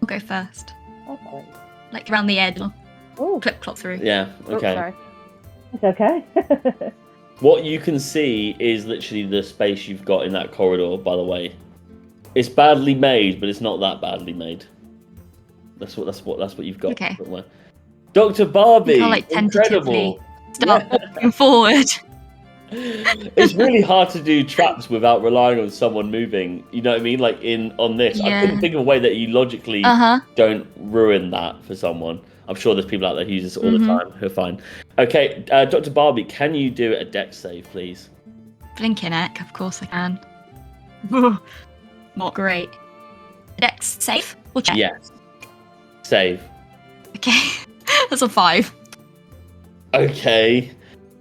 go first. Okay. Like around the edge. Oh, Clip clop through. Yeah, okay. sorry. it's okay. What you can see is literally the space you've got in that corridor, by the way. It's badly made, but it's not that badly made. That's what you've got. Okay. Dr. Barbie, I'll, like, incredible. Start moving forward. It's really hard to do traps without relying on someone moving. You know what I mean? Like on this, I couldn't think of a way that you logically don't ruin that for someone. I'm sure there's people out there who use this all the time who are fine. Okay, Dr. Barbie, can you do a dex save, please? Blinking egg, of course I can. Not great. Dex save? Or check? Yes. Save. Okay. That's a 5. Okay.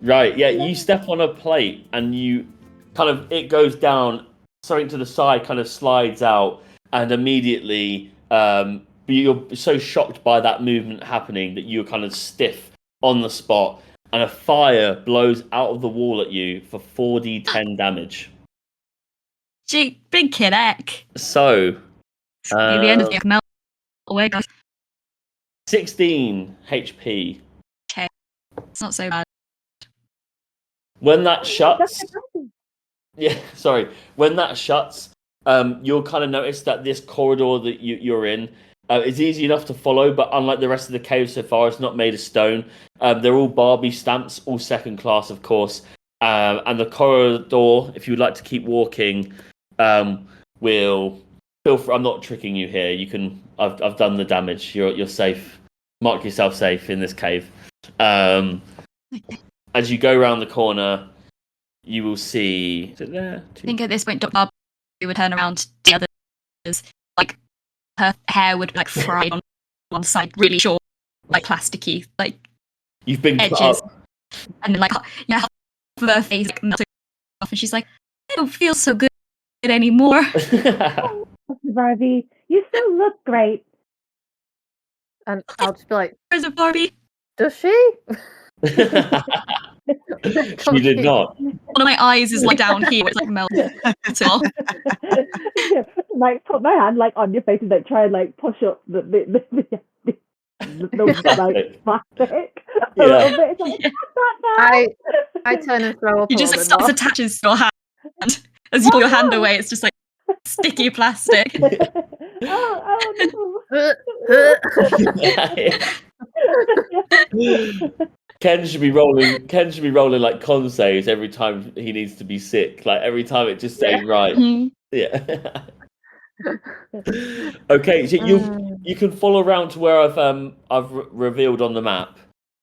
Right, yeah, you step on a plate and you it goes down, something to the side kind of slides out, and immediately you're so shocked by that movement happening that you're kind of stiff on the spot, and a fire blows out of the wall at you for 4d10 damage. Gee, big kid egg. So, Near the end of the melt away, guys. 16 HP. Okay, it's not so bad. When that shuts, when that shuts, you'll kind of notice that this corridor that you're in is easy enough to follow, but unlike the rest of the cave so far, it's not made of stone. They're all Barbie stamps, all second class, of course. And the corridor, if you'd like to keep walking, will feel free. I'm not tricking you here. You can. I've done the damage. You're safe. Mark yourself safe in this cave. As you go around the corner, you will see. Is it there? I think at this point, Dr. Barbie would turn around to the others. Like, her hair would like fried on one side, really short, like plasticky, like you've been edges, cut up. And then half of her face like, melted off, and she's like, "I don't feel so good anymore." Oh, Barbie, you still look great. And I'll just be like, "Where's it, Barbie?" Does she? She did not. One of my eyes is like down here. It's like melted off. Like put my hand like on your face and like try and like push up the like plastic a little bit. It's like, I turn and throw up. You just like starts attaches to your hand. As you pull your hand away, it's just like sticky plastic. Ken should be rolling like con saves every time he needs to be sick. Like every time it just stays right. Yeah. Okay, so you can follow around to where I've revealed on the map,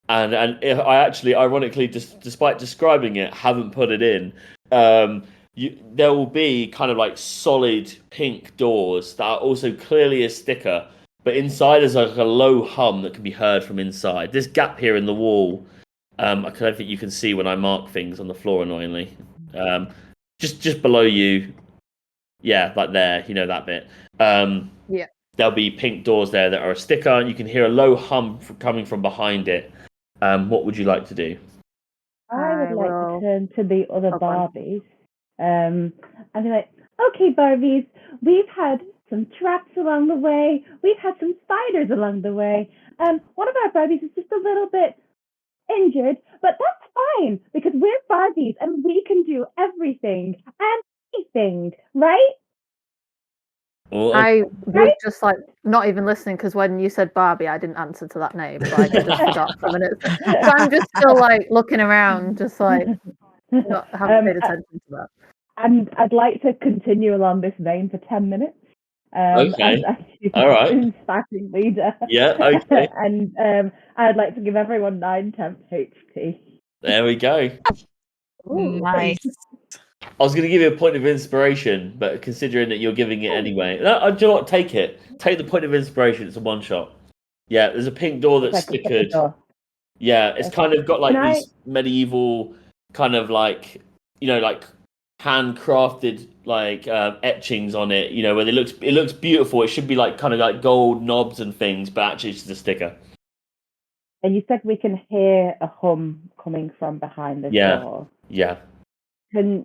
and if I actually, ironically, just despite describing it, haven't put it in. There will be kind of like solid pink doors that are also clearly a sticker, but inside is like a low hum that can be heard from inside. This gap here in the wall, I don't think you can see when I mark things on the floor, annoyingly. Just below you, yeah, like there, you know, that bit. Yeah. There'll be pink doors there that are a sticker, and you can hear a low hum coming from behind it. What would you like to do? I would like to turn to the other Barbies and be like, "Okay, Barbies, we've had some traps along the way. We've had some spiders along the way. One of our Barbies is just a little bit injured, but that's fine because we're Barbies and we can do everything and anything, right?" I was just like not even listening because when you said Barbie, I didn't answer to that name. Like I just forgot for a minute. So I'm just still like looking around, just like not haven't paid attention to that. And I'd like to continue along this vein for 10 minutes. Okay. As All right. inspiring leader. Yeah. Okay. And I'd like to give everyone 9 temp HP. There we go. Ooh, nice. I was going to give you a point of inspiration, but considering that you're giving it anyway, no, do you know what? Take it. Take the point of inspiration. It's a one shot. Yeah, there's a pink door that's stickered. Yeah, it's kind of got like these medieval kind of like, you know, like handcrafted like etchings on it. You know, where it looks beautiful. It should be like kind of like gold knobs and things, but actually it's just a sticker. And you said we can hear a hum coming from behind the door. Yeah. Can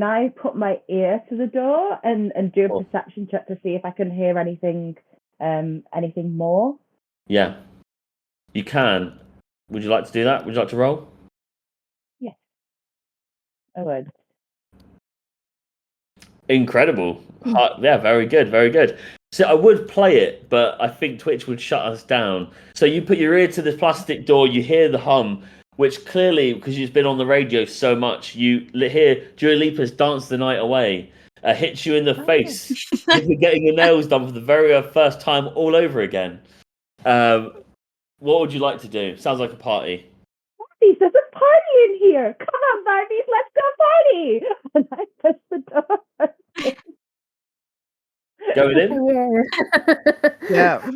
I put my ear to the door and do a perception check to see if I can hear anything anything more? Yeah, you can. Would you like to do that? Would you like to roll? Yes, I would. Incredible. Yeah, very good, very good. So I would play it, but I think Twitch would shut us down. So you put your ear to the plastic door, you hear the hum, which clearly, because you've been on the radio so much, you hear Dua Lipa's Dance the Night Away, hits you in the face. You're getting your nails done for the very first time all over again. What would you like to do? Sounds like a party. Barbies, there's a party in here. Come on, Barbies, let's go party. And I push the door. Going in? Yeah.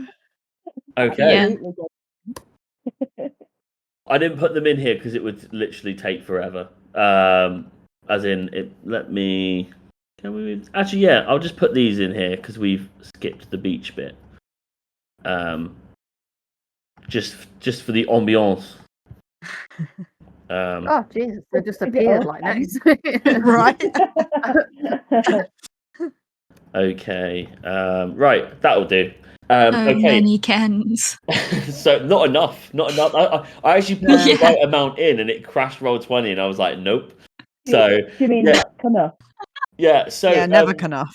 Okay. Yeah. I didn't put them in here because it would literally take forever. As in, it. Let me. Can we? Actually, yeah. I'll just put these in here because we've skipped the beach bit. Just for the ambiance. Oh Jesus! They just appeared like next. Right. Okay. Right. That'll do. Okay. Many Kens. So not enough. I actually put the right amount in, and it crashed roll 20, and I was like, nope. So Do you mean yeah. not enough? Yeah. So Yeah, never enough.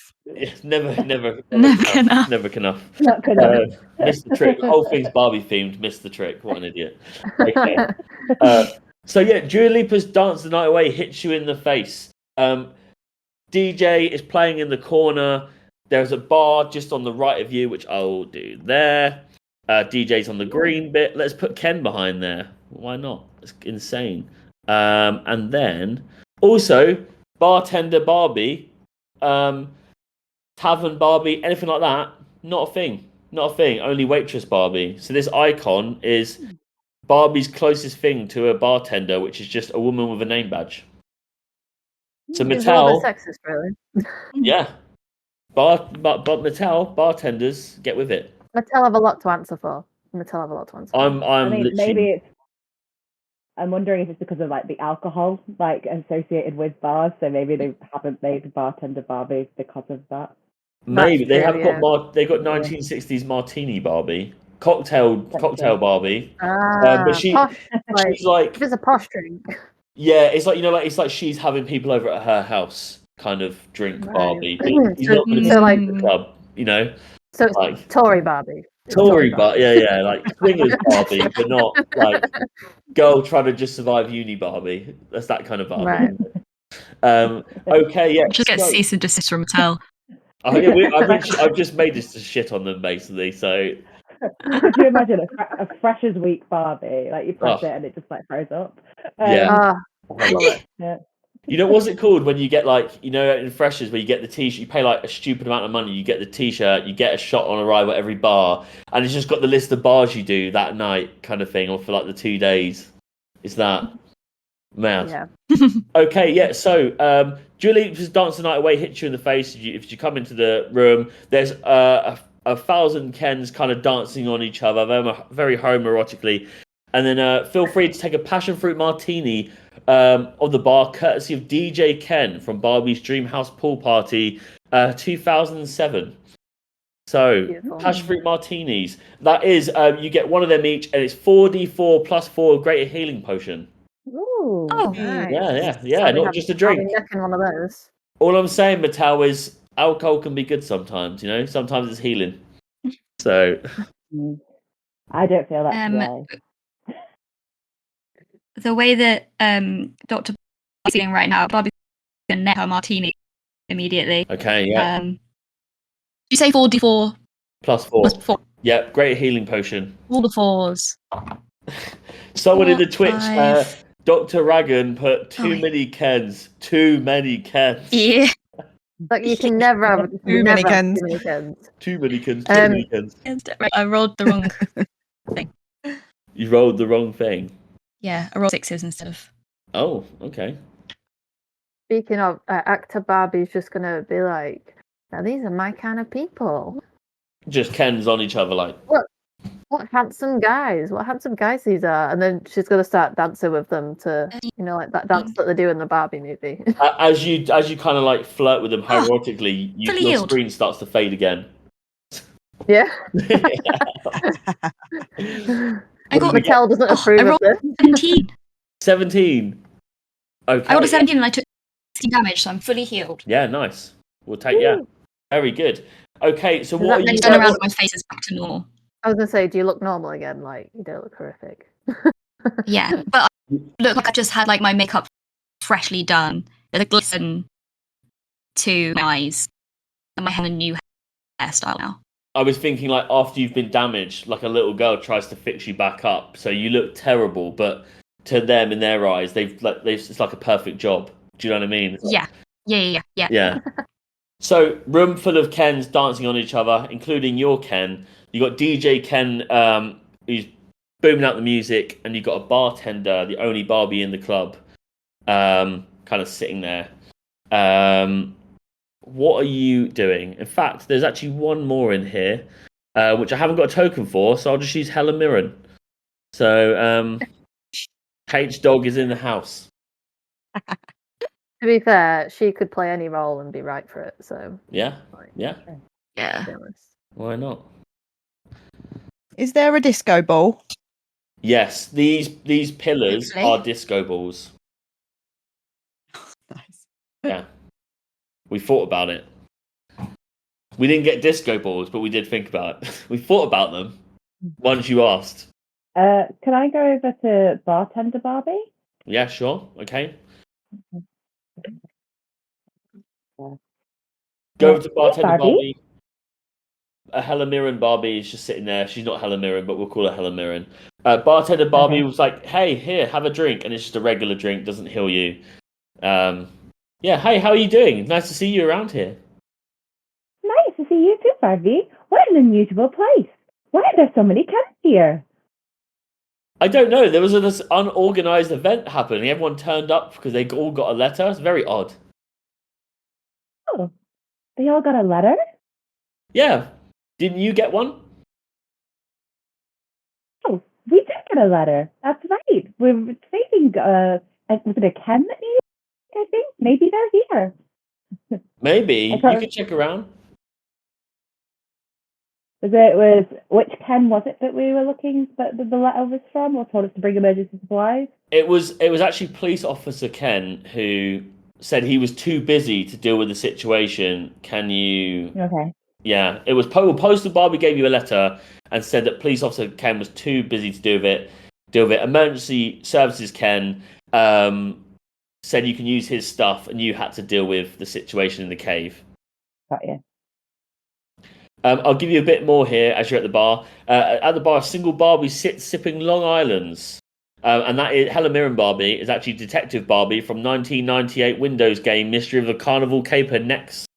Never Never enough. enough. Never enough. Not enough. Missed the trick. The whole thing's Barbie themed. Missed the trick. What an idiot. Okay. So yeah, Dua Lipa's Dance the Night Away hits you in the face. DJ is playing in the corner. There's a bar just on the right of you, which I'll do there. DJ's on the green bit. Let's put Ken behind there. Why not? It's insane. And then also bartender Barbie, tavern Barbie, anything like that. Not a thing. Not a thing. Only waitress Barbie. So this icon is Barbie's closest thing to a bartender, which is just a woman with a name badge. So Mattel, sexist, really. yeah, but Mattel bartenders get with it. Mattel have a lot to answer for. I'm I mean, literally. maybe it's. I'm wondering if it's because of like the alcohol like associated with bars, so maybe they haven't made bartender Barbies because of that. Maybe That's they true, have got they got 1960s martini Barbie, cocktail Barbie. But she's like it's a posh drink. Yeah, it's like it's like she's having people over at her house, kind of drink Barbie. He's not going to be the club, So it's like Tory Barbie. Tory Barbie, yeah, like swingers Barbie, but not like girl trying to just survive uni Barbie. That's that kind of Barbie. Right. Okay, yeah. Just get cease and desist from Mattel. I've just made this to shit on them basically. So could you imagine a Freshers Week Barbie? Like you press it and it just like throws up. Yeah. Yeah. You know, what's it called when you get like, in Freshers where you get the t-shirt, you pay like a stupid amount of money, you get the t-shirt, you get a shot on arrival at every bar, and it's just got the list of bars you do that night kind of thing, or for like the 2 days. It's that. Mad. Yeah. Okay, yeah, so Julie just Dance the Night Away hits you in the face. If you come into the room, there's a thousand Kens kind of dancing on each other, very homoerotically. And then feel free to take a passion fruit martini on the bar, courtesy of DJ Ken from Barbie's Dreamhouse Pool Party 2007. So, Beautiful. passion fruit martinis. That is, you get one of them each, and it's 4d4 plus 4 greater healing potion. Ooh. Oh, Nice. Yeah, not just a drink. I'll be necking one of those. All I'm saying, Mattel, is alcohol can be good sometimes, Sometimes it's healing. So... I don't feel that way. The way that Dr. is feeling right now, Barbie's going to net her martini immediately. Okay, yeah. You say 4d4 plus 4. plus 4. Yeah, great healing potion. All the 4s. Someone in the 4, Twitch, 5. Dr. Ragan put too many Kens. Too many Kens. Yeah. Like you can never have Too many Kens. Too many Kens. Too many Kens. I rolled the wrong thing. You rolled the wrong thing. Yeah, I rolled 6s instead of. Oh, okay. Speaking of, actor Barbie's just gonna be like, now these are my kind of people. Just Kens on each other, like. What handsome guys these are. And then she's gonna start dancing with them to, like that dance that they do in the Barbie movie. As you kind of like flirt with them homoerotically, your healed. screen starts to fade again. Yeah. I got Mattel doesn't I approve of rolled this. 17. 17. Okay. I rolled a 17 and I took 16 damage, so I'm fully healed. Yeah, nice. We'll take very good. Okay, so Does what that are you mean- Turn guys? around and my face is back to normal. I was gonna say, do you look normal again? Like, you don't look horrific. Yeah, but I look like I've just had like my makeup freshly done. There's a glisten to my eyes, and I have a new hairstyle now. I was thinking like after you've been damaged, like a little girl tries to fix you back up, so you look terrible, but to them in their eyes, they've it's like a perfect job. Do you know what I mean? Yeah. Yeah. So room full of Kens dancing on each other, including your Ken. You got DJ Ken, who's booming out the music, and you got a bartender, the only Barbie in the club, kind of sitting there. What are you doing? In fact, there's actually one more in here, which I haven't got a token for, so I'll just use Helen Mirren. So H Dog is in the house. To be fair, she could play any role and be right for it. So Yeah. Yeah. to be honest. Why not? Is there a disco ball? Yes, these pillars Hopefully. are disco balls. Nice. Yeah. We thought about it. We didn't get disco balls, but we did think about it. We thought about them once you asked. Can I go over to bartender Barbie? Yeah, sure. Okay. Go over to bartender Barbie. Barbie. Helen Mirren Barbie is just sitting there. She's not Helen Mirren, but we'll call her Helen Mirren. Bartender Barbie was like, "Hey, here, have a drink," and it's just a regular drink, doesn't heal you. Yeah. Hey, how are you doing? Nice to see you around here. Nice to see you too, Barbie. What an unusual place. Why are there so many Kens here? I don't know. There was this unorganized event happening. Everyone turned up because they all got a letter. It's very odd. Oh, they all got a letter? Yeah. Didn't you get one? Oh, we did get a letter. That's right. We're thinking, was it a Ken that needed? I think maybe they're here. Maybe. You thought- can check around. Which Ken was it that we were looking that the letter was from, or told us to bring emergency supplies? It was actually police officer Ken who said he was too busy to deal with the situation. Can you? Okay. Yeah, it was Postal Barbie gave you a letter and said that police officer Ken was too busy to deal with it. Emergency services Ken said you can use his stuff, and you had to deal with the situation in the cave. Got you. I'll give you a bit more here as you're at the bar. At the bar, a single Barbie sits sipping Long Island's. And that is Helen Mirren Barbie is actually Detective Barbie from 1998 Windows game Mystery of the Carnival Caper next.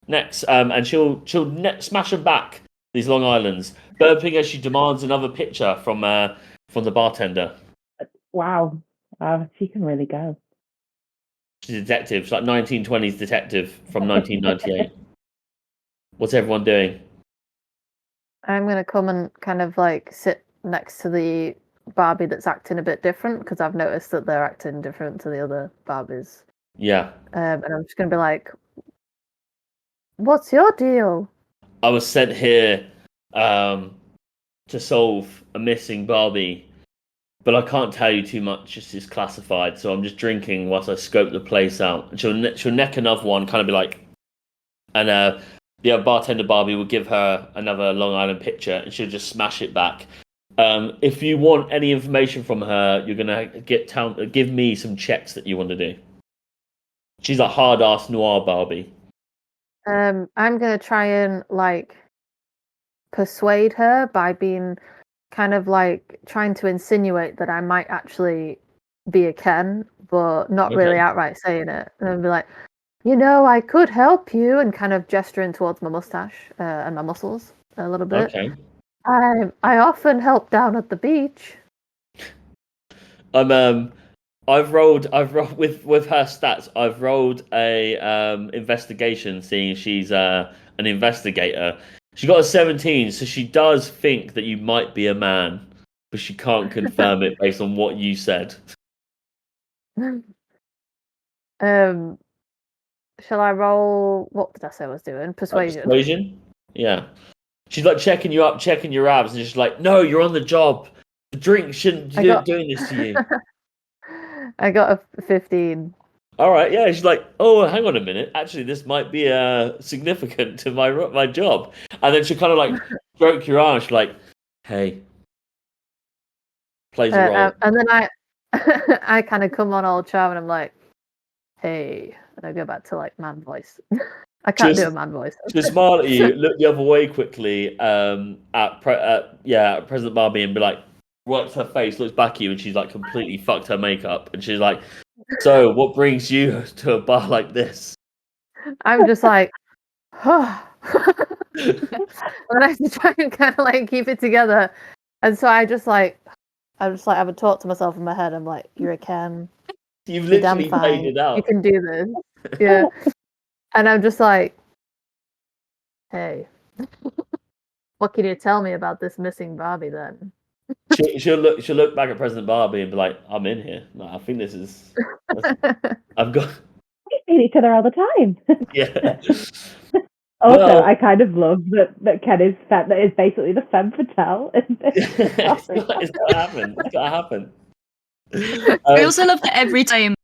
And she'll smash them back, these Long Island's, burping as she demands another picture from the bartender. Wow. She can really go. She's a detective. She's like 1920s detective from 1998. What's everyone doing? I'm gonna come and kind of like sit next to the Barbie that's acting a bit different because I've noticed that they're acting different to the other Barbies. Yeah. And I'm just gonna be like, "What's your deal?" I was sent here to solve a missing Barbie, but I can't tell you too much. It's classified, so I'm just drinking whilst I scope the place out. And she'll neck another one, kind of be like, and the bartender Barbie will give her another Long Island picture, and she'll just smash it back. If you want any information from her, you're gonna give me some checks that you want to do. She's a hard-ass noir Barbie. I'm gonna try and like persuade her by being kind of like trying to insinuate that I might actually be a Ken, but not really outright saying it. And I'll be like, I could help you, and kind of gesturing towards my mustache and my muscles a little bit. Okay. I often help down at the beach. I've rolled with her stats. I've rolled a investigation, seeing she's an investigator. She got a 17, so she does think that you might be a man, but she can't confirm it based on what you said. Shall I roll? What did I say I was doing? Persuasion. Persuasion? Yeah. She's like checking you up, checking your abs, and she's like, "No, you're on the job. The drink shouldn't be doing this to you." I got a 15. All right, yeah. She's like, "Oh, hang on a minute. Actually, this might be significant to my job." And then she kind of like stroke your arm. She's like, "Hey," plays a role. And then I kind of come on all charm and I'm like, "Hey," and I go back to like man voice. I can't do a man voice. She'll smile at you, look the other way quickly at President Barbie, and be like, works her face, looks back at you, and she's like completely fucked her makeup, and she's like, "So, what brings you to a bar like this?" I'm just like, and I have to try and kind of like keep it together, and so I just like have a talk to myself in my head. I'm like, "You're a Ken. You've You're damn literally fine. laid it out. You can do this." Yeah, and I'm just like, "Hey, what can you tell me about this missing Barbie then?" She'll look back at President Barbie and be like, "I'm in here. No, I think this is. I've got." We see each other all the time. Yeah. Also, Well, I kind of love that Ken is basically the femme fatale in this. it's gotta happen. It's gotta happen. I also love that every time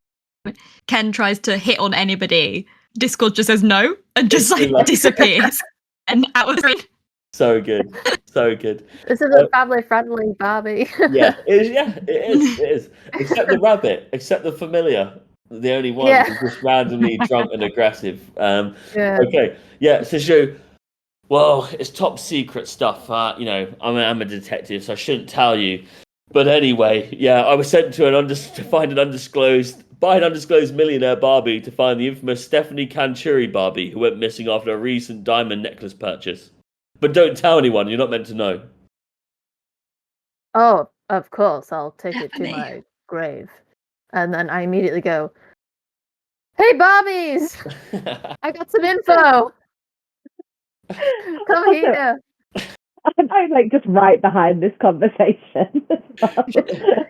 Ken tries to hit on anybody, Discord just says no and just like disappears. And out of it. So good. So good. This is a family-friendly Barbie. Yeah, it is. Except the rabbit, except the familiar. The only one who's just randomly drunk and aggressive. Okay, yeah, so well, it's top secret stuff. I'm a detective, so I shouldn't tell you. But anyway, yeah, I was sent to by an undisclosed millionaire Barbie to find the infamous Stephanie Canturi Barbie who went missing after a recent diamond necklace purchase. But don't tell anyone, you're not meant to know. Oh, of course, I'll take it to my grave. And then I immediately go, "Hey, Barbies! I got some info! Come here!" I'm like just right behind this conversation.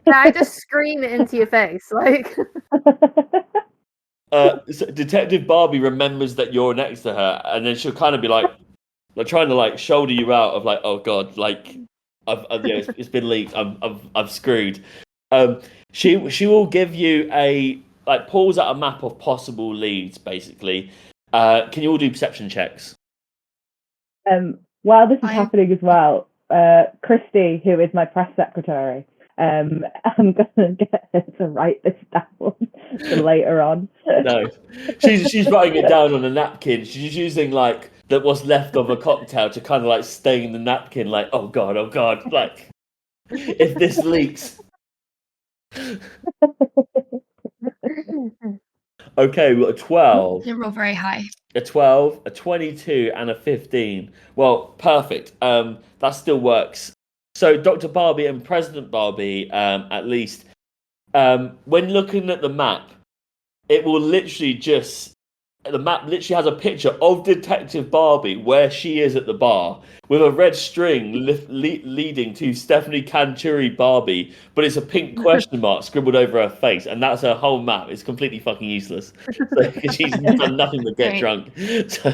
I just scream it into your face. Like, so Detective Barbie remembers that you're next to her, and then she'll kind of be like trying to like shoulder you out of like, "Oh God, like it's been leaked. I'm screwed." She will give you pulls out a map of possible leads. Basically, can you all do perception checks? While this is happening as well, Christy, who is my press secretary, I'm gonna get her to write this down for later on. No, she's writing it down on a napkin. She's using like what's left of a cocktail to kind of like stain the napkin. Like, oh god, like if this leaks. Okay, we got a 12. You roll very high. A 12, a 22, and a 15. Well, perfect. That still works. So, Dr. Barbie and President Barbie, at least, when looking at the map, it will literally the map literally has a picture of Detective Barbie where she is at the bar with a red string leading to Stephanie Canturi Barbie, but it's a pink question mark scribbled over her face, and that's her whole map. It's completely fucking useless. So, she's done nothing but get drunk. So,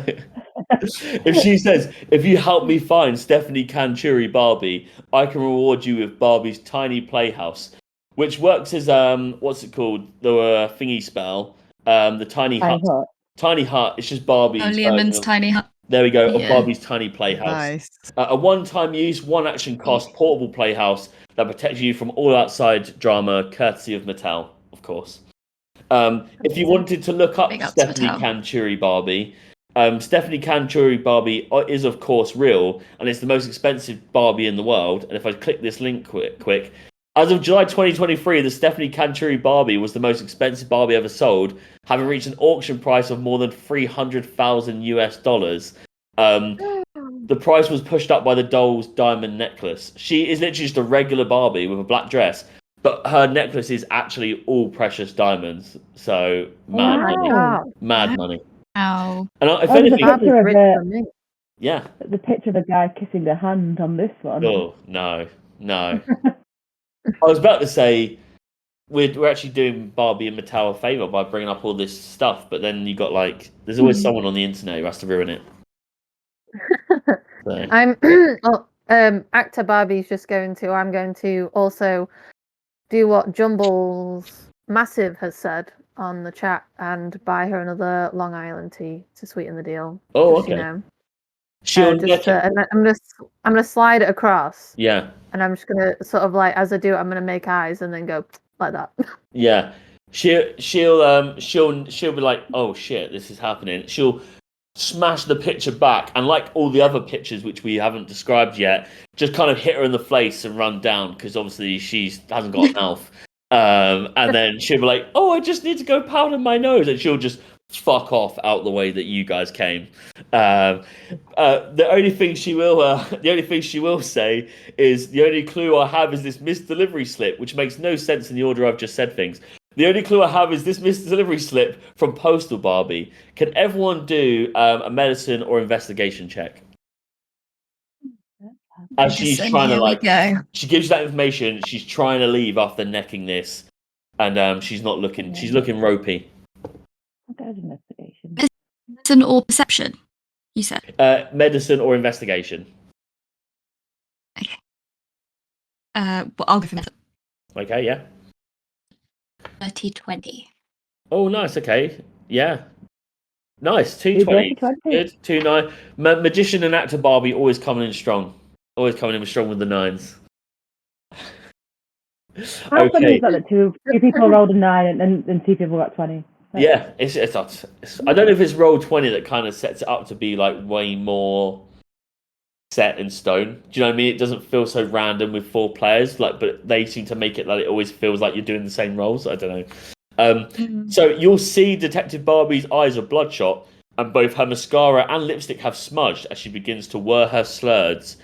if she says, "If you help me find Stephanie Canturi Barbie, I can reward you with Barbie's tiny playhouse," which works as what's it called? The thingy spell, the tiny hut. Tiny hut. It's just Barbie's. Learmon's tiny hut. There we go. Of Barbie's tiny playhouse. Nice. A one-time use, one action cost, portable playhouse that protects you from all outside drama, courtesy of Mattel, of course. If you wanted to look up Stephanie Canturi Barbie, Stephanie Canturi Barbie is of course real, and it's the most expensive Barbie in the world. And if I click this link quick. As of July 2023, the Stephanie Canturi Barbie was the most expensive Barbie ever sold, having reached an auction price of more than $300,000 The price was pushed up by the doll's diamond necklace. She is literally just a regular Barbie with a black dress, but her necklace is actually all precious diamonds. So mad money. Mad money. Wow. And if anything, yeah, the picture of a guy kissing the hand on this one. Oh no. I was about to say we're actually doing Barbie and Mattel a favour by bringing up all this stuff, but then you got there's always someone on the internet who has to ruin it. So. Actor Barbie's just I'm going to also do what Jumbles Massive has said on the chat and buy her another Long Island tea to sweeten the deal. Oh, just, okay. You know, She'll and I'm gonna slide it across. Yeah. And I'm just gonna sort of like, as I do it, I'm gonna make eyes and then go like that. Yeah. She'll be like, oh shit, this is happening. She'll smash the picture back, and like all the other pictures which we haven't described yet, just kind of hit her in the face and run down because obviously she hasn't got a mouth. And then she'll be like, oh, I just need to go powder my nose, and she'll just fuck off out the way that you guys came. The only thing she will say is, the only clue I have is this missed delivery slip, which makes no sense in the order I've just said things. The only clue I have is this missed delivery slip from Postal Barbie. Can everyone do a medicine or investigation check? As she's trying to she gives you that information. She's trying to leave after necking this, and she's not looking. She's looking ropey. Okay, investigation. Medicine or perception? You said Medicine or investigation. Okay. Well, I'll go for medicine. Okay, yeah. 30-20. Oh, nice. Okay, yeah. Nice. 220. Good. 2-9. Magician and actor Barbie always coming in strong. Always coming in strong with the 9s. How funny is that two people rolled a 9 and 2 people got 20? Yeah, it's I don't know if it's roll 20 that kind of sets it up to be like way more set in stone. Do you know what I mean? It doesn't feel so random with 4 players, but they seem to make it like it always feels like you're doing the same roles. I don't know. So you'll see Detective Barbie's eyes are bloodshot, and both her mascara and lipstick have smudged as she begins to whir her slurs.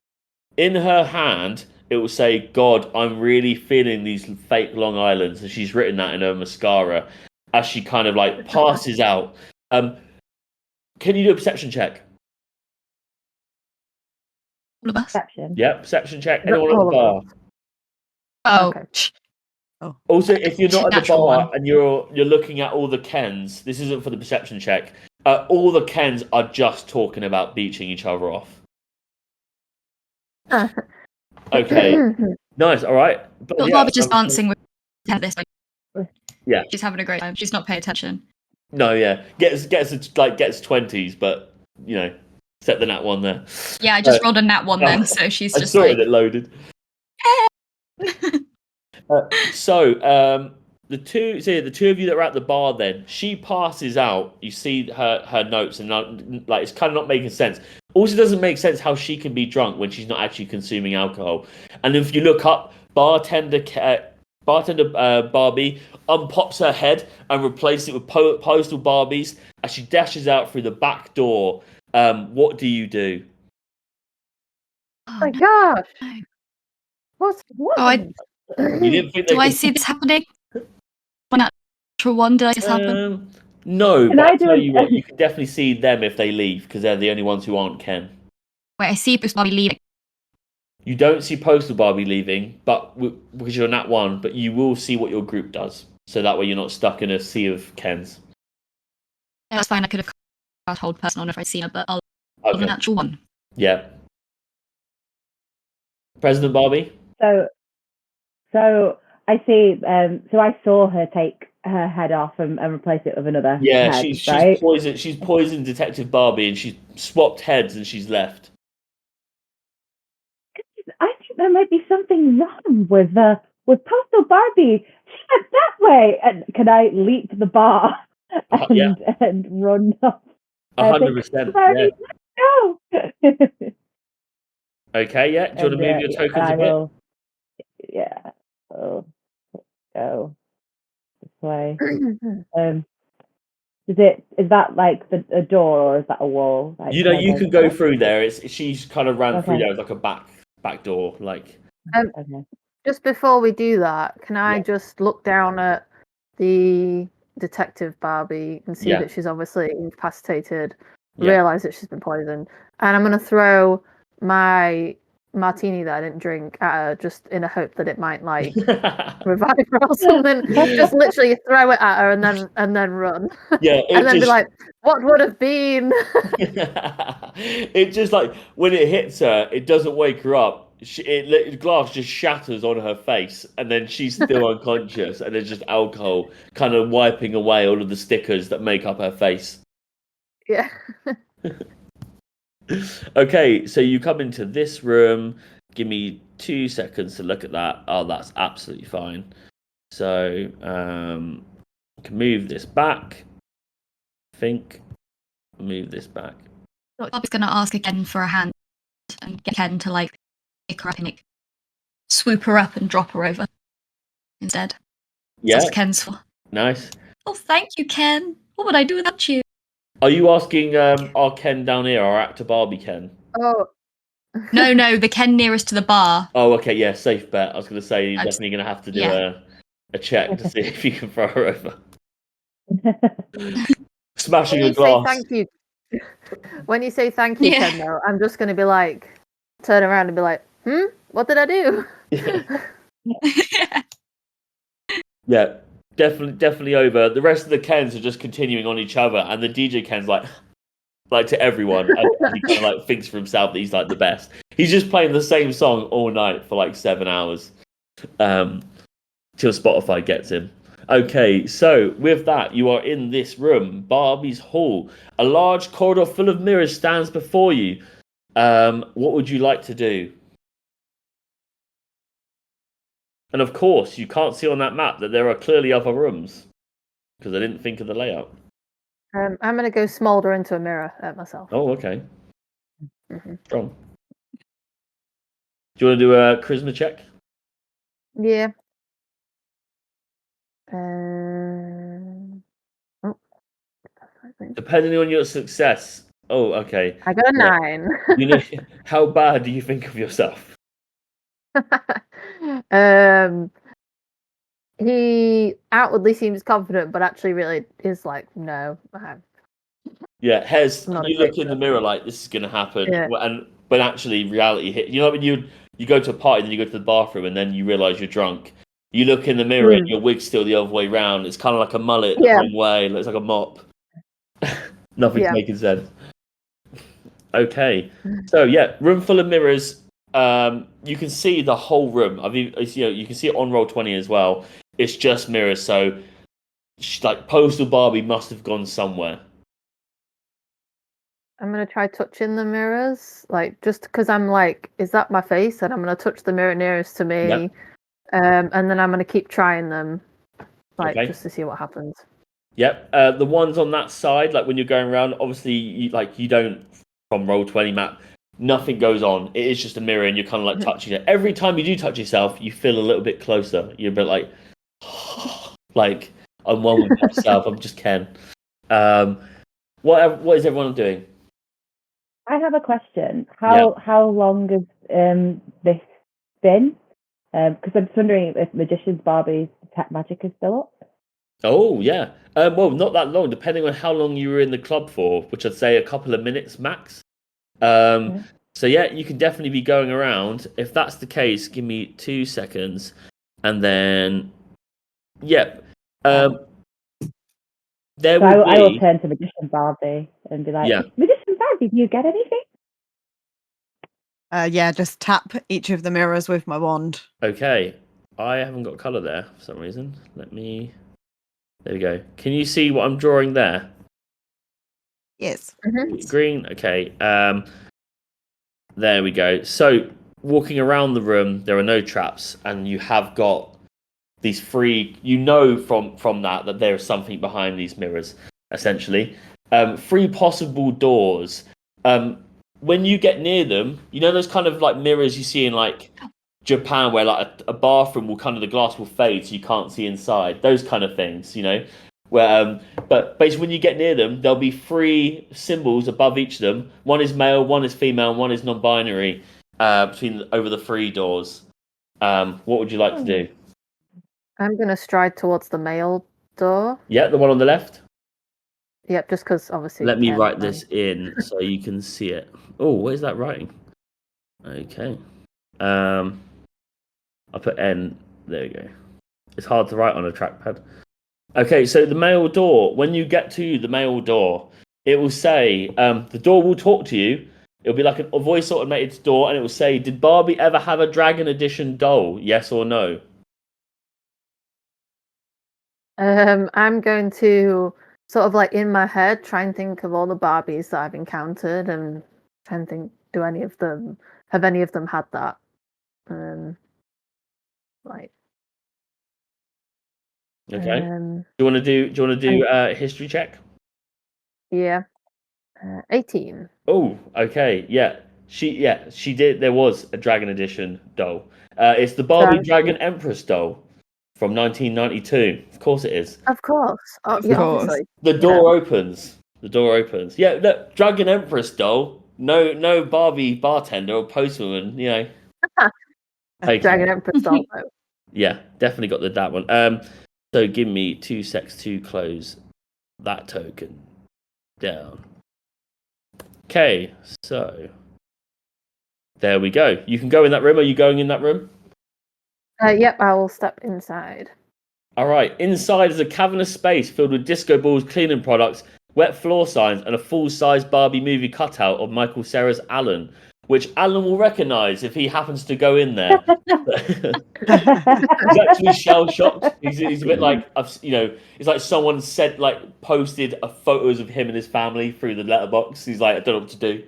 In her hand, it will say, God, I'm really feeling these fake Long Islands, and she's written that in her mascara as she kind of like passes out. Can you do a perception check? All of us? Perception. Yeah, perception check. Anyone at the bar? Oh. Okay. Oh. Also, if you're not at the bar One. and you're looking at all the Kens, this isn't for the perception check. All the Kens are just talking about beaching each other off. Okay. Nice. All right. But Barbie's just dancing with this. Yeah. She's having a great time. She's not paying attention. No, yeah. Gets 20s, but you know, except the nat one there. Yeah, I just rolled a nat 1 then, so she's just like. it loaded. The two of you that are at the bar, then she passes out. You see her notes, and like it's kind of not making sense. Also, doesn't make sense how she can be drunk when she's not actually consuming alcohol. And if you look up, bartender Barbie unpops her head and replaces it with Postal Barbies as she dashes out through the back door. What do you do? Oh my gosh! What? You didn't think Do I see this happening? When natural one, did I just happen? No, but I tell you what, you can definitely see them if they leave because they're the only ones who aren't Ken. Wait, I see Postal Barbie leaving. You don't see Postal Barbie leaving, but because you're nat 1, but you will see what your group does. So that way you're not stuck in a sea of Kens. That's fine. I could have cast hold person on if I'd seen her, but I'll roll a natural 1. Yeah. President Barbie? So I see. So I saw her take her head off and replace it with another. Yeah, head, she's right? poisoned. She's poisoned Detective Barbie, and she's swapped heads, and she's left. I think there might be something wrong with Postal Barbie. She went that way. And can I leap the bar and run up? 100%. Barbie, no. Okay, yeah. Do you want to move your tokens a bit? Yeah. Oh, go this way. Is that like a door or is that a wall? Like, you can go through there. She's kind of ran through there as like a back door, like. Okay. Just before we do that, can I just look down at the Detective Barbie and see that she's obviously incapacitated, realise that she's been poisoned, and I'm going to throw my martini that I didn't drink at her, just in a hope that it might like revive her or something. Just literally throw it at her and then run. Yeah, and then be like, "What would have been?" It just like when it hits her, it doesn't wake her up. The glass just shatters on her face, and then she's still unconscious, and there's just alcohol kind of wiping away all of the stickers that make up her face. Yeah. Okay, so you come into this room. Give me 2 seconds to look at that. Oh, that's absolutely fine. So, I can move this back. Move this back. Bobby's going to ask again for a hand and get Ken to like pick her up and like, swoop her up and drop her over instead. Yeah. That's Ken's for. Nice. Oh, thank you, Ken. What would I do without you? Are you asking our Ken down here, our actor Barbie Ken? Oh. No, the Ken nearest to the bar. Oh, okay, yeah, safe bet. I was going to say you're definitely going to have to do a check to see if you can throw her over. Smashing a glass. Thank you. When you say thank you, Ken, though, I'm just going to be like, turn around and be like, what did I do? Yeah, definitely over. The rest of the Kens are just continuing on each other, and the DJ Ken's like to everyone, and he kind of like thinks for himself that he's like the best. He's just playing the same song all night for like 7 hours, till Spotify gets him. Okay, so with that, you are in this room, Barbie's Hall. A large corridor full of mirrors stands before you. What would you like to do? And of course, you can't see on that map that there are clearly other rooms, because I didn't think of the layout. I'm going to go smolder into a mirror at myself. Oh, okay. Strong. Do you want to do a charisma check? Yeah. Depending on your success. Oh, okay. I got a 9. You know, how bad do you think of yourself? He outwardly seems confident, but actually really is like, no. Yeah, Hez, you look in the mirror like this is going to happen, but actually reality hit. You know when you go to a party, then you go to the bathroom, and then you realise you're drunk. You look in the mirror and your wig's still the other way round. It's kind of like a mullet the wrong way. It looks like a mop. Nothing's making sense. Okay, so yeah, room full of mirrors. You can see the whole room. I mean, you can see it on Roll20 as well. It's just mirrors, so like Postal Barbie must have gone somewhere. I'm gonna try touching the mirrors, like just because I'm like, is that my face? And I'm gonna touch the mirror nearest to me, and then I'm gonna keep trying them, like just to see what happens. Yep. The ones on that side, like when you're going around, obviously, you don't from Roll20 map. Nothing goes on. It is just a mirror, and you're kind of like touching it. Every time you do touch yourself, you feel a little bit closer. You're a bit like, like I'm one with myself. I'm just Ken. What is everyone doing? I have a question. How long has this been? Because I'm just wondering if Magician's Barbie's tech magic is still up. Oh yeah. Well, not that long, depending on how long you were in the club for, which I'd say a couple of minutes max. So yeah, you can definitely be going around. If that's the case, give me 2 seconds, and then I will turn to Magician Barbie and be like, Magician Barbie, do you get anything? Just tap each of the mirrors with my wand. Okay, I haven't got colour there for some reason. There we go. Can you see what I'm drawing there? Yes. Green. Okay. There we go. So walking around the room, there are no traps, and you have got these three. You know from that there is something behind these mirrors. Essentially, 3 possible doors. When you get near them, you know those kind of like mirrors you see in like Japan, where like a bathroom will kind of the glass will fade, so you can't see inside. Those kind of things, you know. Where, but basically, when you get near them, there'll be 3 symbols above each of them. One is male, one is female, and one is non-binary. Over the 3 doors. What would you like to do? I'm gonna stride towards the male door. Yeah, the one on the left. Yep, just because obviously. Let me write this in so you can see it. Oh, what is that writing? Okay. I put N. There we go. It's hard to write on a trackpad. Okay, so the mail door. When you get to the mail door, it will say the door will talk to you. It'll be like a voice automated door, and it will say, "Did Barbie ever have a Dragon Edition doll? Yes or no?" I'm going to sort of like in my head try and think of all the Barbies that I've encountered and try and think, have any of them had that? Like. Okay. Do you want to do a history check? Yeah. 18. Oh, okay. Yeah. She did. There was a Dragon Edition doll. It's the Barbie Dragon Empress doll from 1992. Of course it is. Of course. Oh, yeah, course. obviously. The door opens. The door opens. Yeah, look, Dragon Empress doll. No Barbie bartender or postwoman, you know. Dragon Empress doll. Though. Yeah, definitely got that one. So give me 2 secs to close that token down. Okay, so there we go. You can go in that room. Are you going in that room? Yep, I will step inside. All right. Inside is a cavernous space filled with disco balls, cleaning products, wet floor signs, and a full-size Barbie movie cutout of Michael Cera's Alan, which Alan will recognise if he happens to go in there. He's actually shell-shocked. He's a bit like, it's like someone posted photos of him and his family through the letterbox. He's like, I don't know what to do.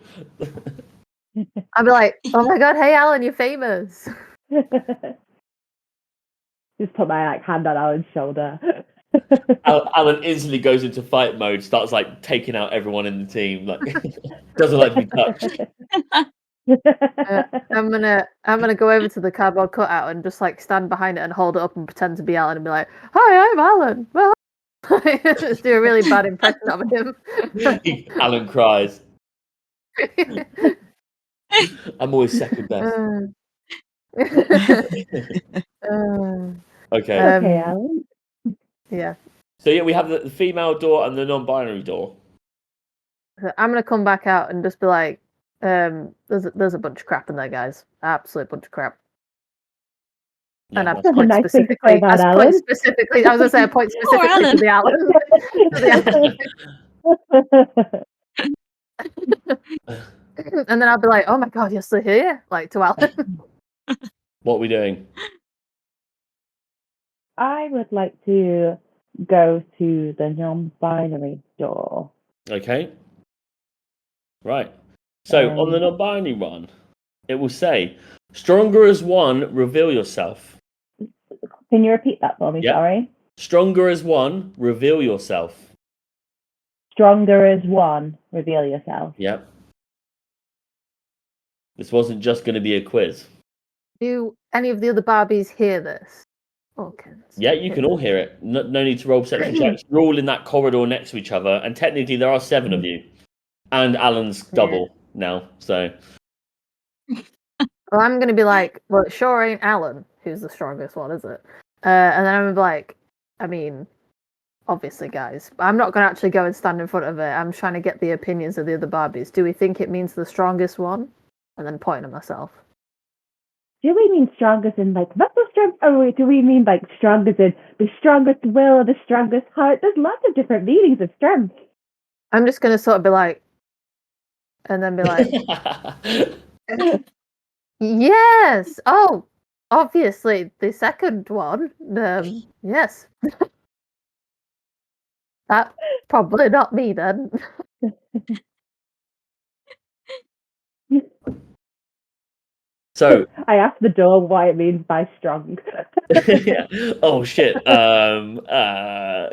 I'll be like, oh my god, hey Alan, you're famous. Just put my hand on Alan's shoulder. Alan instantly goes into fight mode, starts taking out everyone in the team. Doesn't like to be touched. I'm gonna go over to the cardboard cutout and just stand behind it and hold it up and pretend to be Alan and be like, "Hi, I'm Alan." Well, just do a really bad impression of him. Alan cries. I'm always second best. Okay. Okay, Alan. Yeah. So yeah, we have the female door and the non-binary door. I'm gonna come back out and just be like, there's a bunch of crap in there, guys. Absolute bunch of crap. Yeah, and I That's a point nice thing to say specifically, about Alan. I was gonna say I point specifically to the Alan. And then I'll be like, oh my god, you're still here? To Alan. What are we doing? I would like to go to the non-binary door. Okay. Right. So on the non-binary one, it will say, "Stronger as one, reveal yourself." Can you repeat that for me? Yep. Sorry. Stronger as one, reveal yourself. Stronger as one, reveal yourself. Yep. This wasn't just going to be a quiz. Do any of the other Barbies hear this? Okay. Yeah, you can all hear it. No need to roll perception checks. You're all in that corridor next to each other, and technically there are 7 of you. And Alan's double now, so... Well, I'm going to be like, well, it sure ain't Alan who's the strongest one, is it? And then I'm gonna be like, I mean, obviously, guys, but I'm not going to actually go and stand in front of it. I'm trying to get the opinions of the other Barbies. Do we think it means the strongest one? And then point at myself. Do we mean strongest in muscle strength, or do we mean strongest in the strongest will, the strongest heart? There's lots of different meanings of strength. I'm just going to sort of be like, and then be like, yes. Oh, obviously the second one. Yes. That's probably not me then. So I asked the door why it means by strong. yeah. Oh shit. Yeah.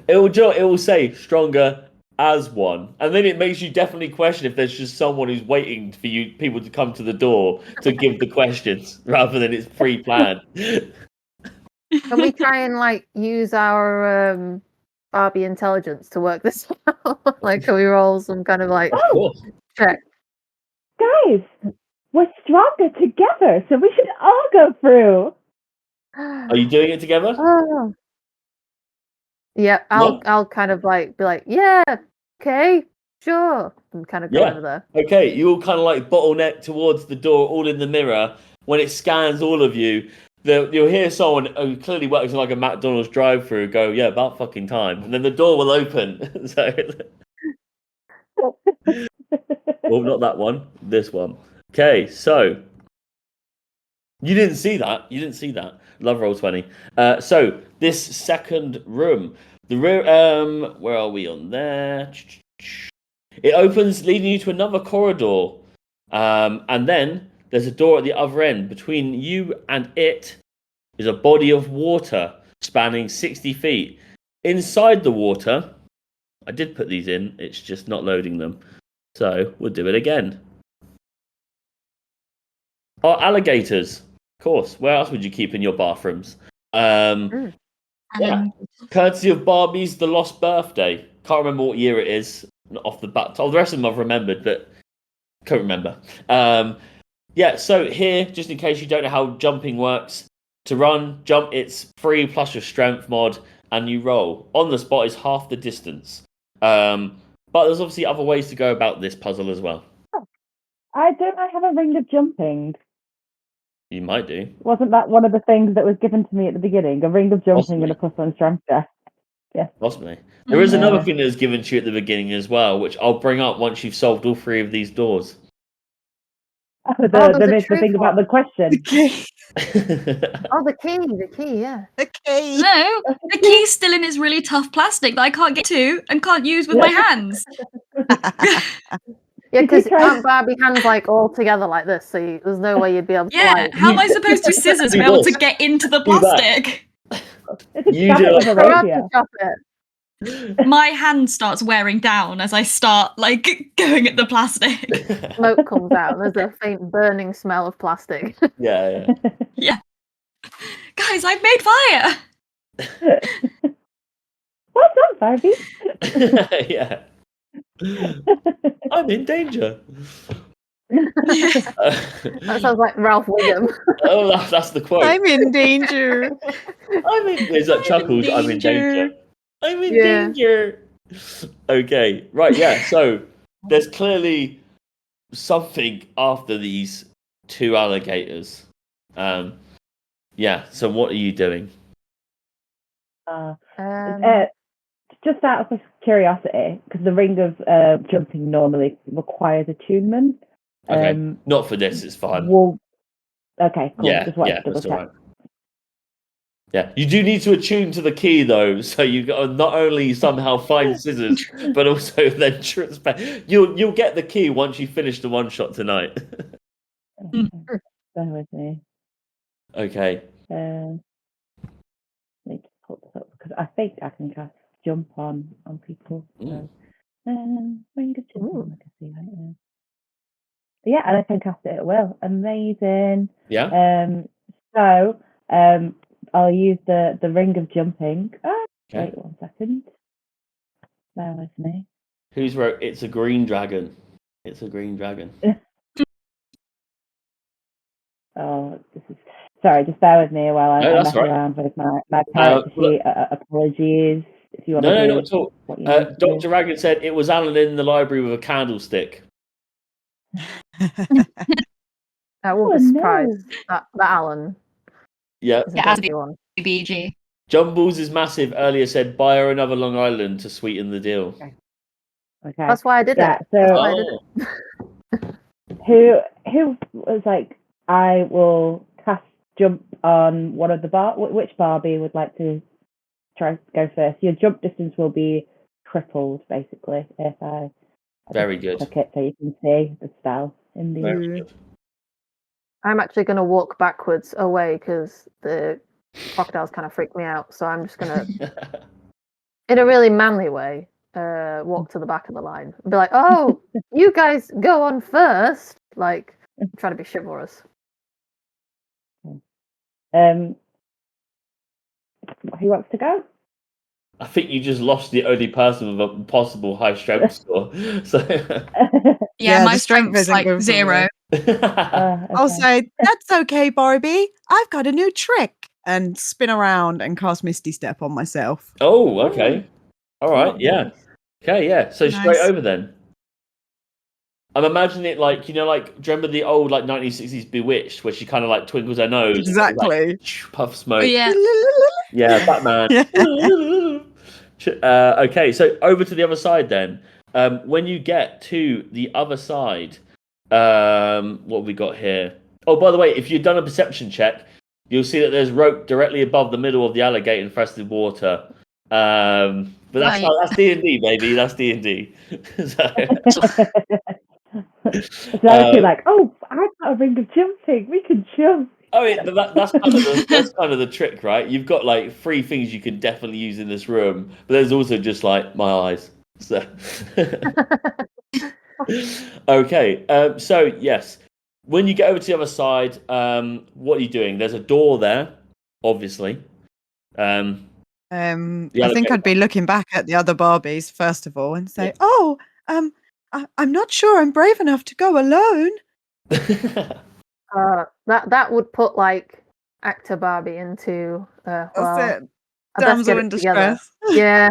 It will say stronger as one, and then it makes you definitely question if there's just someone who's waiting for people to come to the door to give the questions rather than it's pre-planned. Can we try and use our Barbie intelligence to work this out? Can we roll some kind of check? Guys, we're stronger together, so we should all go through. Are you doing it together? Yeah, I'll kind of be like, yeah, okay, Sure. And kind of go over there. Okay, you all kind of like bottleneck towards the door, all in the mirror. When it scans all of you, you'll hear someone who clearly works in like a McDonald's drive-through go, "Yeah, about fucking time," and then the door will open. So, well, not that one. This one. Okay, so you didn't see that. You didn't see that. Love roll 20. So this second room, the room. Where are we on there? It opens, leading you to another corridor, and then there's a door at the other end. Between you and it is a body of water spanning 60 feet. Inside the water, I did put these in. It's just not loading them, so we'll do it again. Are alligators, of course. Where else would you keep in your bathrooms? Yeah, courtesy of Barbie's The Lost Birthday. Can't remember what year it is off the bat. Oh, the rest of them I've remembered, but can't remember. Yeah, so here, just in case you don't know how jumping works, to run, jump, it's free plus your strength mod, and you roll. On the spot is half the distance. But there's obviously other ways to go about this puzzle as well. I have a ring of jumping. You might do. Wasn't that one of the things that was given to me at the beginning? A ring of jumping and a +1 strength check. Yeah. Possibly. There is another thing that was given to you at the beginning as well, which I'll bring up once you've solved all 3 of these doors. Oh, the thing about the question. The key. Oh, the key, yeah. The key. No, the key's still in its really tough plastic that I can't get to and can't use with my hands. Yeah, because Aunt Barbie hands like all together like this, so there's no way you'd be able to. Yeah, how am I supposed to scissors be able to get into the plastic? You do it. To chop it. My hand starts wearing down as I start like going at the plastic. Smoke comes out, and there's a faint burning smell of plastic. Yeah. Yeah. Guys, I've made fire! Well done, Barbie. Yeah. I'm in danger. That sounds like Ralph Wiggum. Oh, that's the quote. I'm in danger. There's that chuckles. I'm in danger. I'm in danger. Okay, right, yeah. So there's clearly something after these 2 alligators. Yeah. So what are you doing? Just out of curiosity, because the ring of jumping normally requires attunement. Okay, not for this. It's fine. Well, okay, cool. Yeah, just wanted to double that's check. all right. Yeah, you do need to attune to the key though, so you got to not only somehow find scissors, but also then you'll get the key once you finish the one shot tonight. Bear with me. Okay. Need to put this up because I think I can just jump on people. So, ring of jumping, I can see right now. Yeah, and I can cast it at will. Amazing. Yeah. So, I'll use the ring of jumping. Okay. Wait 1 second. Bear with me. Who's wrote? It's a green dragon. It's a green dragon. Oh, this is sorry. Just bear with me while I mess around with my character sheet. Apologies. If you want no, not at all. Dr. Ragged said it was Alan in the library with a candlestick. I won't be surprised that Alan. Yeah. Yeah, BG. Jumbles is massive. Earlier said buy her another Long Island to sweeten the deal. Okay. That's why I did it. So who was like, I will cast jump on one of the which Barbie would like to try to go first? Your jump distance will be tripled, basically, if I very good. Click it so you can see the spell in the. Very good. I'm actually going to walk backwards away because the crocodiles kind of freak me out. So I'm just going to, in a really manly way, walk to the back of the line and be like, "Oh, you guys go on first." Like, try to be chivalrous. Who wants to go? I think you just lost the only person with a possible high strength score. So yeah, my strength is like 0. I'll say, that's okay, Barbie. I've got a new trick. And spin around and cast Misty Step on myself. Oh, okay. All right, yeah. Okay, yeah. So straight over then. I'm imagining it like, do you remember the old 1960s Bewitched where she kind of twinkles her nose, Exactly. and, puff smoke. Oh, yeah. Yeah, Batman. Okay, so over to the other side then. When you get to the other side, what have we got here? Oh, by the way, if you've done a perception check, you'll see that there's rope directly above the middle of the alligator-infested water. But that's D&D, baby. That's D&D. It's actually like, oh, I've got a ring of jumping. We can jump. Oh, yeah, that's kind of the trick, right? You've got 3 things you can definitely use in this room, but there's also just my eyes. So, okay. So yes, when you get over to the other side, what are you doing? There's a door there, obviously. I think I'd be looking back at the other Barbies first of all and say, I'm not sure I'm brave enough to go alone. That would put actor Barbie into That's it. Damsel in distress. Yeah.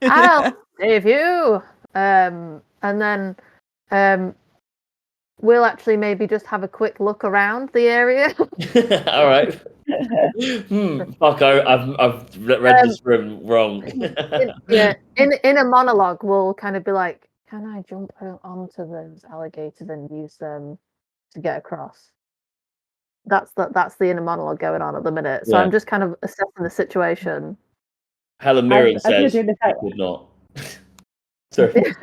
I'll save you. And then we'll actually maybe just have a quick look around the area. All right. Fuck! I've read this room wrong. In a monologue, we'll kind of be like, "Can I jump onto those alligators and use them to get across?" That's the inner monologue going on at the minute. So I'm just kind of assessing the situation. Helen Mirren says would not. Sorry.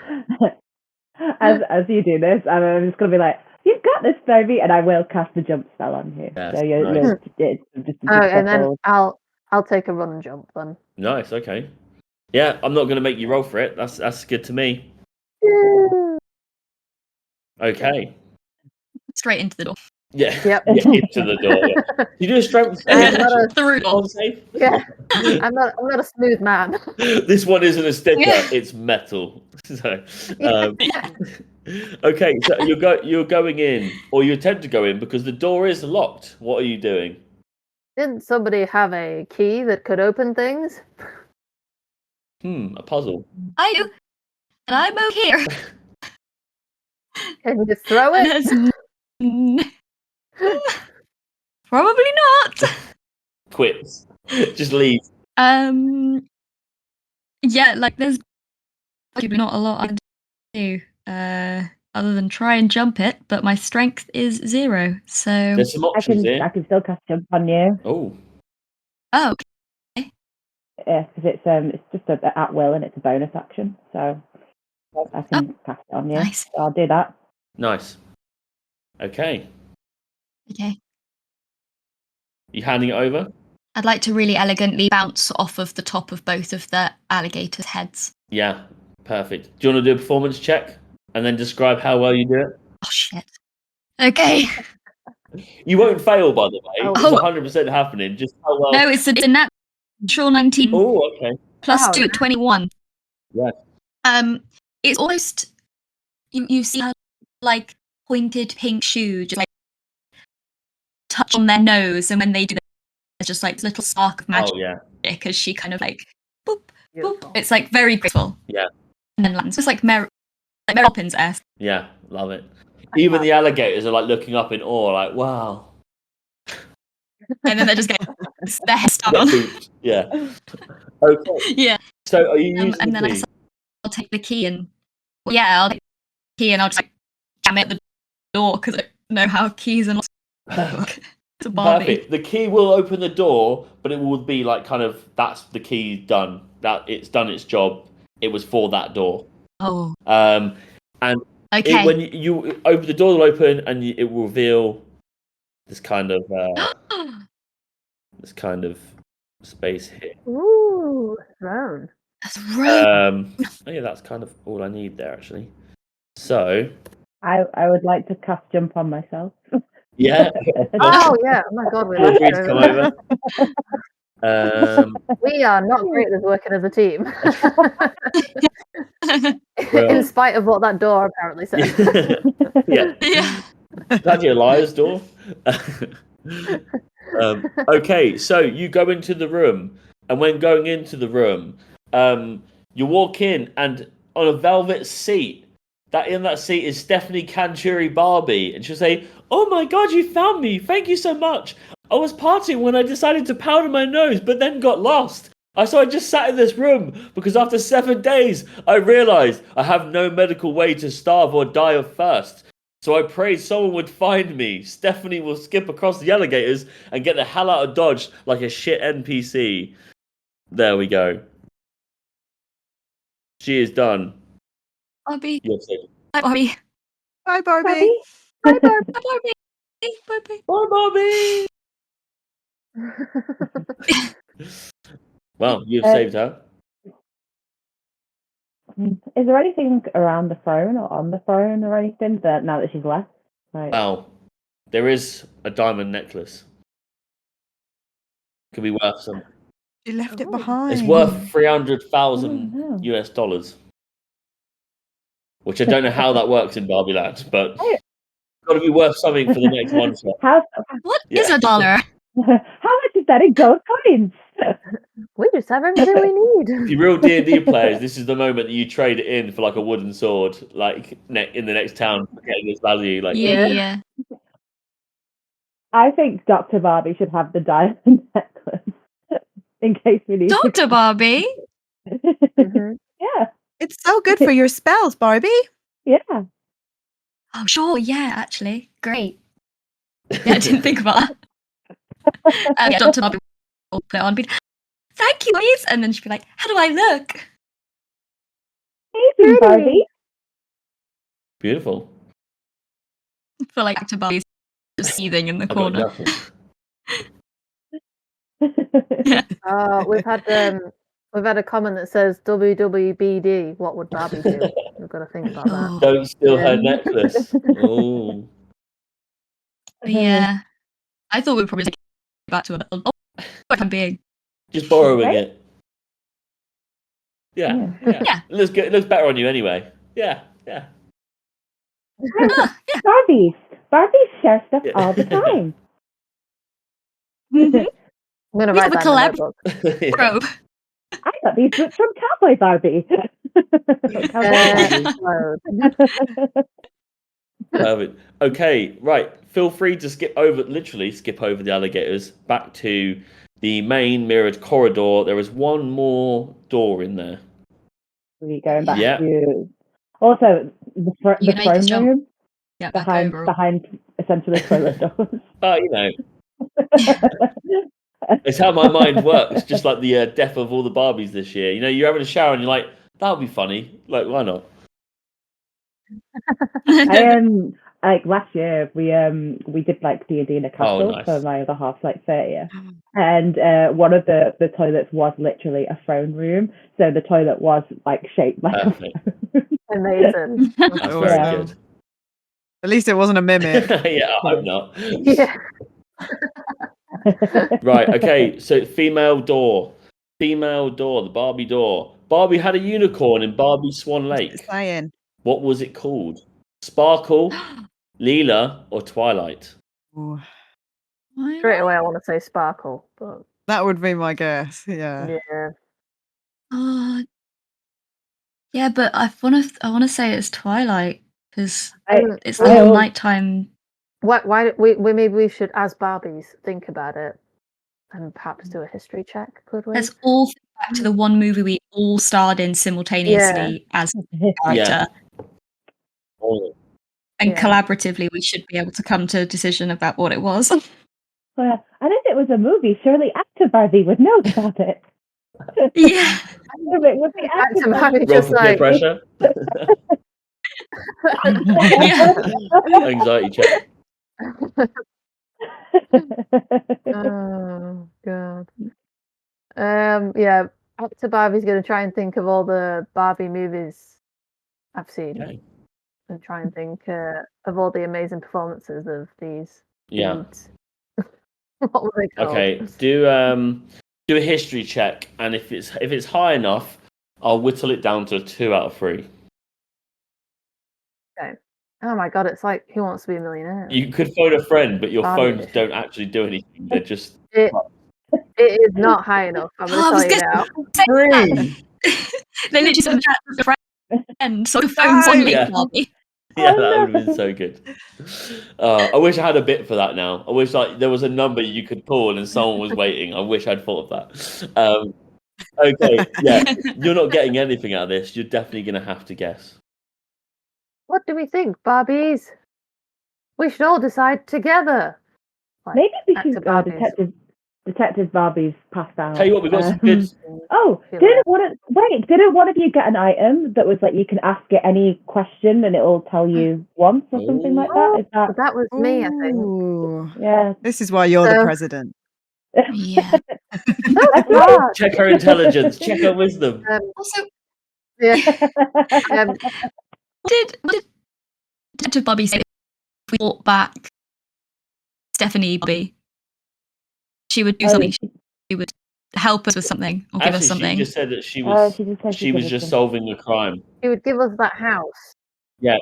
As you do this, I'm just going to be like, "You've got this, baby," and I will cast the jump spell on you. Yes, so and then I'll take a run and jump then. Nice. Okay. Yeah, I'm not going to make you roll for it. That's good to me. Okay. Straight into the door. Yeah. Yep. Yeah, into the door. Yeah. You do a strength save. Yeah. I'm not a smooth man. This one isn't a stitcher; it's metal. So, okay. So you're going in, or you attempt to go in because the door is locked. What are you doing? Didn't somebody have a key that could open things? A puzzle. I do, and I'm over here. Can you throw it? Probably not. Quits. Just leave. Yeah, there's probably not a lot I can do other than try and jump it, but my strength is 0, so there's some options here. I can still cast jump on you. Oh, okay. Yeah, because it's just at will and it's a bonus action, so I can cast it on you. Nice. So I'll do that. Nice. Okay. You handing it over? I'd like to really elegantly bounce off of the top of both of the alligators' heads. Yeah, perfect. Do you want to do a performance check and then describe how well you do it? Oh, shit. Okay. You won't fail, by the way. It's 100% happening. Just how well. No, it's a natural 19. Oh, okay. Plus 2 at 21. Yeah. It's almost you see how pointed pink shoe just touch on their nose, and when they do that, there's just this little spark of magic. Oh yeah. As she kind of boop, boop. It's very graceful. Yeah. And then lands. It's like Mary Poppins-esque. Yeah, love it. Even the alligators are looking up in awe, wow. And then they're just getting their heads down on. Yeah. Okay. Yeah. So are you using and the then key? I'll take the key and I'll take the key and I'll just jam it at the door because I don't know how keys and it's a Barbie. Perfect. The key will open the door, but it will be that's the key done. That it's done its job. It was for that door. Oh. And okay. When you open the door, will open and it will reveal this kind of space here. Ooh, throne. That's right. That's kind of all I need there actually. So I would like to cast jump on myself. Yeah. Oh yeah! Oh my god, feel free to come over. We are not great at working as a team. In spite of what that door apparently says. Yeah. That's your liar's door. Okay, so you go into the room, and when going into the room, you walk in, and on a velvet seat that in that seat is Stephanie Canturi Barbie, and she'll say, "Oh my God, you found me! Thank you so much. I was partying when I decided to powder my nose, but then got lost. So I just sat in this room because after 7 days, I realized I have no medical way to starve or die of thirst. So I prayed someone would find me. Stephanie will skip across the alligators and get the hell out of Dodge like a shit NPC." There we go. She is done. Barbie. You're safe. Bye, Barbie. Bye, Barbie. Barbie? Bye, Barbie. Bye, Barbie. Bye, Bobby. Well, you've saved her. Is there anything around the throne or on the throne or anything that now that she's left? Like, Well, there is a diamond necklace. Could be worth some. She left it behind. It's worth 300,000 Oh, no. US dollars. Which I don't know how that works in Barbie Land, but it's got to be worth something for the next one shot. What is a dollar? How much is that in gold coins? We just have everything we need. If you're real D&D players, this is the moment that you trade it in for like a wooden sword, like in the next town, for getting this value. Like, Yeah. I think Dr. Barbie should have the diamond necklace in case we need Dr. Barbie. Mhm. Yeah, It's so good for your spells, Barbie. yeah. Oh, sure. Yeah, actually. Great. Yeah, I didn't think about that. Yeah, Dr. Barbie will put it on. Be, thank you, Louise. And then she'd be like, how do I look? Amazing, Barbie. beautiful. I feel like Dr. Barbie's just seething in the I've got corner. nothing. We've had a comment that says WWBD. What would Barbie do? We've got to think about that. Oh, Don't steal her Yeah. necklace. Oh. yeah. I thought we'd probably take it back to a little. Oh, I'm being. Just borrowing Right? it. Yeah. Yeah. Yeah. It looks good. It looks better on you anyway. Yeah. Yeah. Ah, yeah. Barbies share stuff Yeah. all the time. Mhm. I'm going to We write have a that in my collab- notebook. Yeah. Probe. I got these books from Cowboy Barbie. Cowboy Barbie. Perfect. Okay, right. Feel free to skip over the alligators back to the main mirrored corridor. There is one more door in there. We going back Yeah. to also the You know, you can throne jump room Yeah, back over. behind essentially toilet doors. You know, it's how my mind works. Just like the death of all the Barbies this year. You know, you're having a shower and you're like, that would be funny. Like, why not? Like last year we did like D&D in a castle nice. for my other half's like 30th, and one of the toilets was literally a throne room, so the toilet was like shaped like a Perfect. Amazing. That's Awesome. very Yeah. good. At least it wasn't a mimic. Yeah, I hope not. Yeah. Right, okay, so female door, the Barbie door. Barbie had a unicorn in Barbie Swan Lake. It's saying. What was it called? Sparkle, Leela, or Twilight? Ooh, Straight away, I want to say Sparkle, but that would be my guess. Yeah. Oh, yeah, but I want to say it's Twilight because it's the I whole al- nighttime. why we maybe we should, as Barbies, think about it and perhaps do a history check. Could we? Let's all think back to the one movie we all starred in simultaneously as a character, Oh, and Yeah. collaboratively we should be able to come to a decision about what it was. Well, and if it was a movie, surely actor Barbie would know about it. Yeah. If it was the Actor actor Barbie roll just for peer like pressure. Yeah. Anxiety check. oh god. Yeah, actor Barbie's gonna try and think of all the Barbie movies I've seen Okay. and try and think of all the amazing performances of these Yeah. dudes. What were they called? Okay. Do a history check, and if it's high enough, I'll whittle it down to a 2 out of 3. Oh my god, it's like Who Wants to Be a Millionaire? You could phone a friend, but your Barbie phones edition. don't actually do anything. They're just It is not high enough. I'm Oh, I gonna was tell you gonna now. say that. 3. They literally said the chat with the friend and sort of phones on late Yeah. Barbie. Yeah, Oh, that would have no. been so good. I wish I had a bit for that now. I wish there was a number you could call and someone was waiting. I wish I'd thought of that. Okay, yeah, you're not getting anything out of this. You're definitely going to have to guess. What do we think, Barbies? We should all decide together. Like, Maybe we actor should Barbies. Detective Barbies passed out. Tell you what, we've got some good. Oh, didn't one of you get an item that was like you can ask it any question and it'll tell you once or something like that? Is that? That was me, I think. Ooh. Yeah. This is why you're the president. Yeah. I thought- Check her intelligence. Check her wisdom. Also, Yeah. what did Detective Barbie say if we brought back Stephanie Barbie? She would do something. She would help us with something or give us Actually, something. she just said that she was. she just said She was just solving a crime. She would give us that house. Yeah.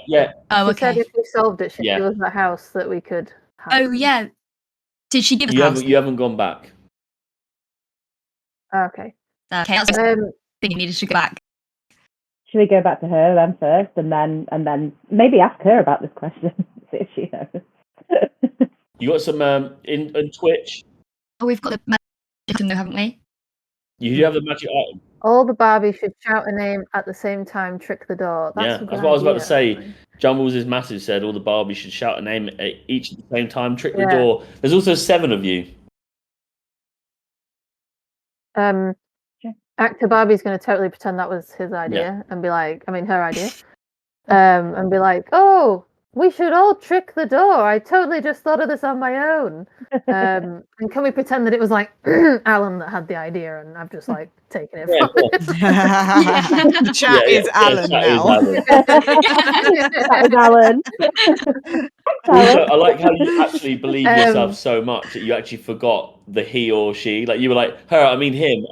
Oh, She okay. said if we solved it, she'd Yeah. give us the house that we could have. Oh, yeah. Did she give us You the house? haven't gone back. Okay. Okay, I was thinking you needed to go back. Should we go back to her then first, and then maybe ask her about this question, see if she knows. You got some in Twitch. Oh, we've got the magic item though, haven't we? You do have the magic item. All the Barbies should shout a name at the same time, trick the door. That's That's what I was about to say. Jumbles is massive said all the Barbies should shout a name at each at the same time, trick the door. There's also 7 of you. Actor Barbie's going to totally pretend that was his idea and be like, her idea. And be like, oh, we should all trick the door. I totally just thought of this on my own. And can we pretend that it was like Alan that had the idea and I've just like taken it from him? The chat is Alan now. That was Alan. Also, I like how you actually believe yourself so much that you actually forgot the he or she. Like you were like, her, I mean him.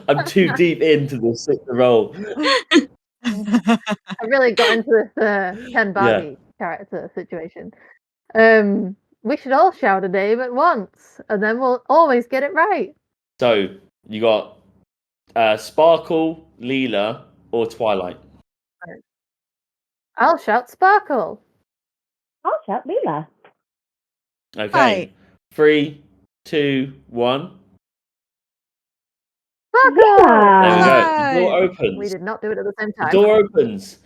I'm too deep into this role. I really got into this Ken Barbie character situation. We should all shout a name at once, and then we'll always get it right. So you got Sparkle, Leela, or Twilight. I'll shout Sparkle. I'll shout Leela. Okay. Right. 3, 2, 1. Sparkle! There we go. Hi. The door opens. We did not do it at the same time. The door opens.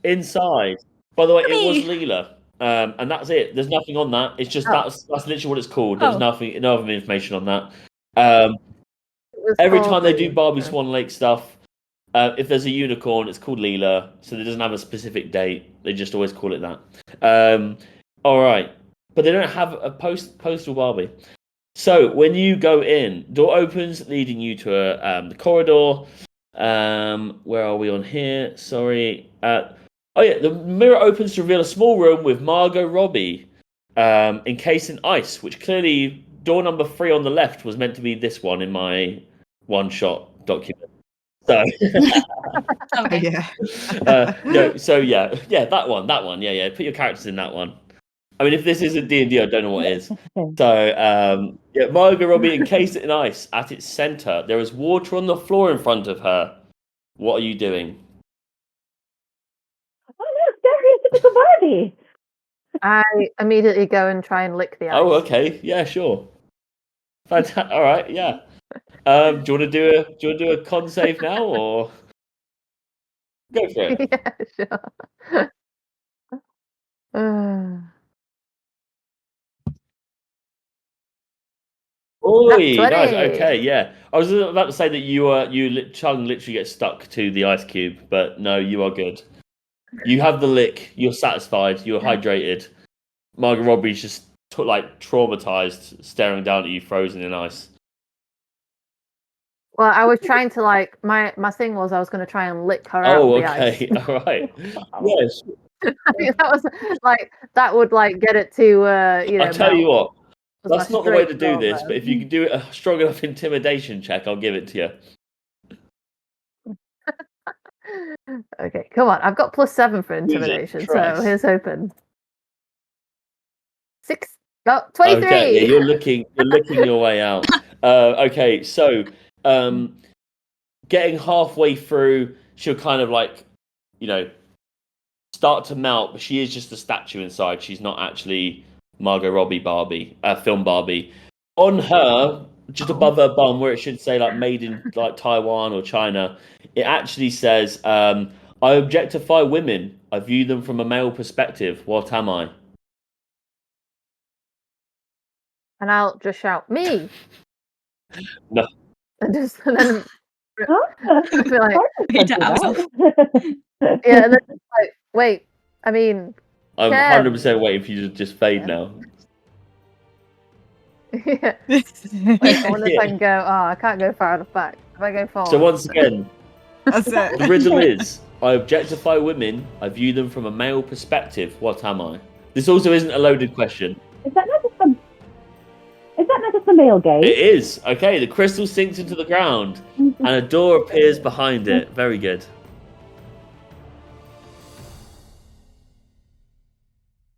Inside. By the way, it was Leela. And that's it. There's nothing on that. It's just that's literally what it's called. There's no other information on that. Every time they do Barbie Swan Lake stuff, if there's a unicorn, it's called Leela. So it doesn't have a specific date. They just always call it that. All right. But they don't have a postal Barbie. So when you go in, door opens, leading you to the corridor. Where are we on here? Sorry. The mirror opens to reveal a small room with Margot Robbie encased in ice, which clearly door number 3 on the left was meant to be this one in my one-shot document. So, Okay. that one. Yeah. Put your characters in that one. I mean, if this isn't D&D, I don't know what is. So, Margot Robbie encased in ice. At its center, there is water on the floor in front of her. What are you doing? Oh no, stereotypical Barbie. I immediately go and try and lick the ice. Oh, okay. Yeah, sure. Fantastic. All right. Yeah. Do you want to do a con save now, or go for it? Yeah, sure. Oi, That's nice. 20. Okay, yeah. I was about to say that your tongue literally gets stuck to the ice cube, but no, you are good. You have the lick. You're satisfied. You're hydrated. Margot Robbie's just traumatized, staring down at you, frozen in ice. Well, I was trying to my thing was I was going to try and lick her out of the okay. ice. All right. Yes. I think that was that would get it to I'll tell you what. Was That's my not the way straight to do goal, this, though. but if you can do a strong enough intimidation check, I'll give it to you. Okay, come on. I've got +7 for intimidation, Christ. so here's hoping. 23. Okay, yeah, you're looking your way out. Okay, so getting halfway through, she'll kind of like, start to melt, but she is just a statue inside. She's not actually Margot Robbie Barbie, film Barbie. On her, just above her bum, where it should say like made in like Taiwan or China, it actually says, I objectify women. I view them from a male perspective. What am I? And I'll just shout, me! No. And then be like, Yeah, and then like, wait, I mean, I'm Ken. 100% waiting for you to just fade now. Yeah. I wonder if I can go, I can't go far enough back. If I go forward. So once again, That's it. the riddle is, I objectify women. I view them from a male perspective. What am I? This also isn't a loaded question. Is that not just a male gaze? It is. Okay, the crystal sinks into the ground and a door appears behind it. Very good.